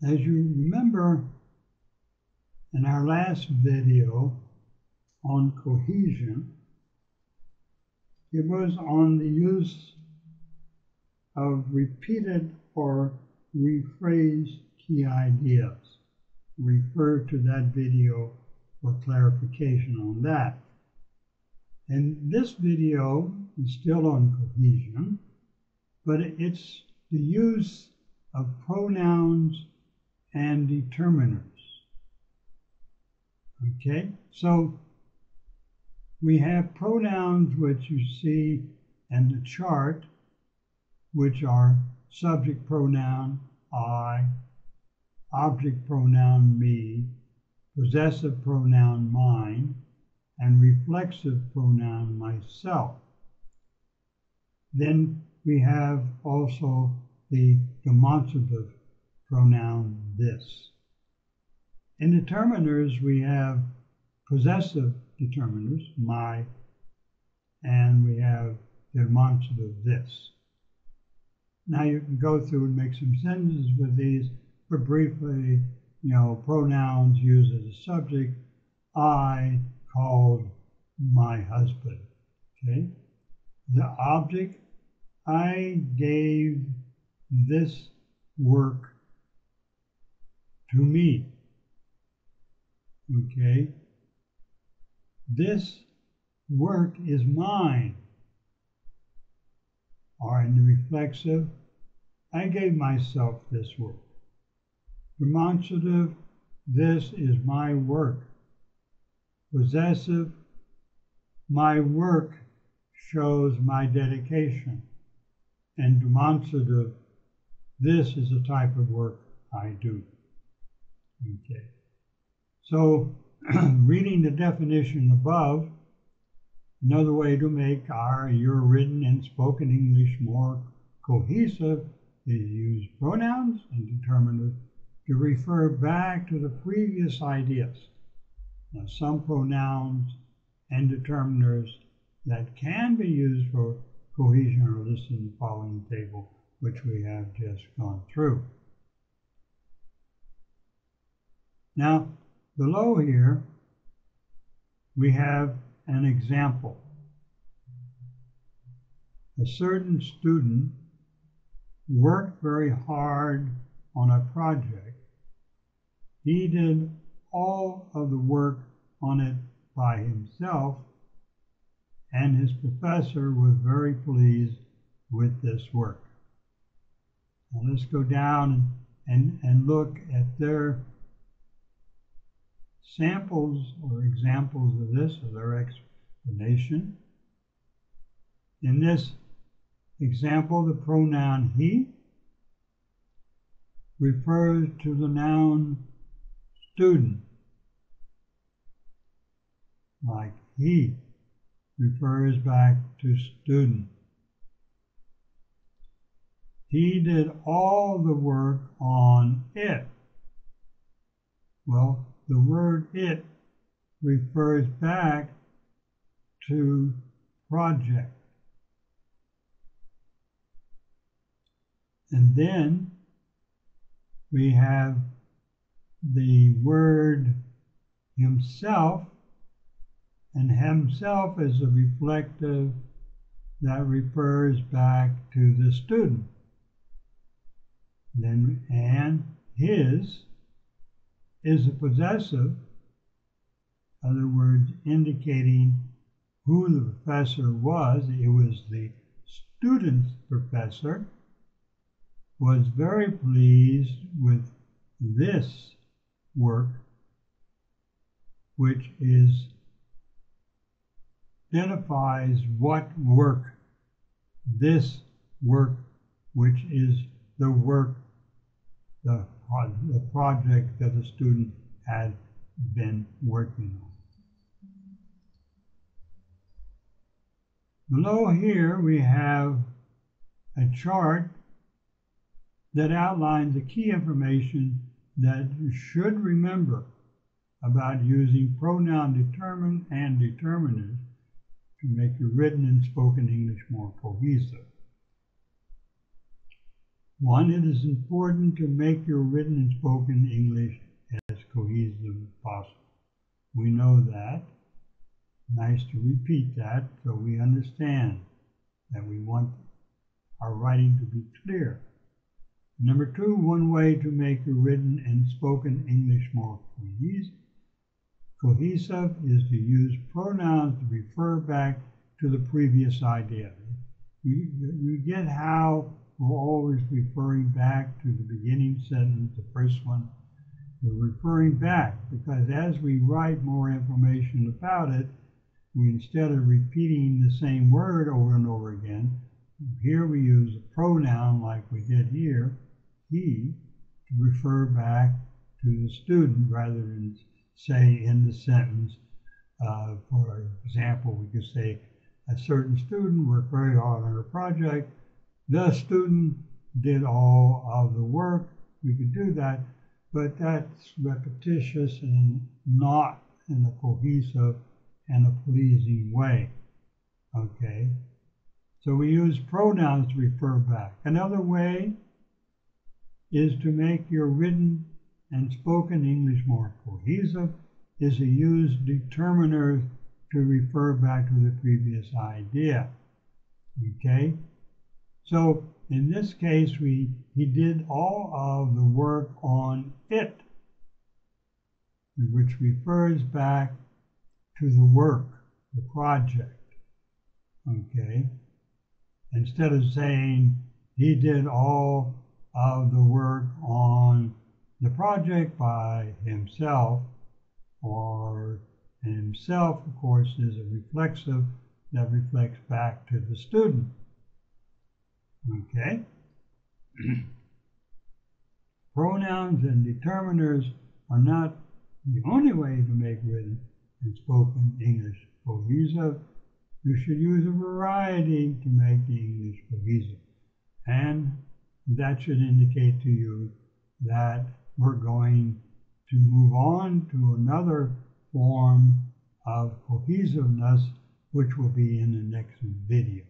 As you remember, in our last video on cohesion, it was on the use of repeated or rephrased key ideas. Refer to that video for clarification on that. And this video is still on cohesion, but it's the use of pronouns and determiners. Okay, so we have pronouns which you see in the chart, which are subject pronoun I, object pronoun me, possessive pronoun mine, and reflexive pronoun myself. Then we have also the demonstrative pronoun this. In determiners, we have possessive determiners, my, and we have demonstrative this. Now you can go through and make some sentences with these, but briefly, pronouns used as a subject. I called my husband. Okay. The object, I gave this work to me. Okay. This work is mine. Or in the reflexive, I gave myself this work. Demonstrative, this is my work. Possessive, my work shows my dedication. And demonstrative, this is the type of work I do. Okay. So, reading the definition above, another way to make your written and spoken English more cohesive is use pronouns and determiners to refer back to the previous ideas. Now, some pronouns and determiners that can be used for cohesion are listed in the following table, which we have just gone through. Now, below here, we have an example. A certain student worked very hard on a project. He did all of the work on it by himself, and his professor was very pleased with this work. Now let's go down and look at their samples or examples of this, or their explanation. In this example, the pronoun he refers to the noun student, like he refers back to student. He did all the work on it. Well, the word it refers back to project. And then we have the word himself, and himself is a reflective that refers back to the student. Then, and his is a possessive, in other words, indicating who the professor was. It was the student's professor, was very pleased with this work, which identifies what work, this work, which is the work, the project that the student had been working on. Below here we have a chart that outlines the key information that you should remember about using pronoun determined and determiners to make your written and spoken English more cohesive. One, it is important to make your written and spoken English as cohesive as possible. We know that. Nice to repeat that so we understand that we want our writing to be clear. Number two, one way to make your written and spoken English more cohesive is to use pronouns to refer back to the previous idea. You get how we're always referring back to the beginning sentence, the first one. We're referring back because as we write more information about it, we, instead of repeating the same word over and over again, here we use a pronoun like we did here, he, to refer back to the student rather than say in the sentence. For example, we could say a certain student worked very hard on her project. The student did all of the work. We could do that, but that's repetitious and not in a cohesive and a pleasing way. Okay? So we use pronouns to refer back. Another way is to make your written and spoken English more cohesive is to use determiners to refer back to the previous idea. Okay? So in this case, he did all of the work on it, which refers back to the work, the project. Okay? Instead of saying he did all of the work on the project by himself, or himself, of course, is a reflexive that reflects back to the student. Okay? Pronouns and determiners are not the only way to make written and spoken English cohesive. You should use a variety to make the English cohesive. And that should indicate to you that we're going to move on to another form of cohesiveness, which will be in the next video.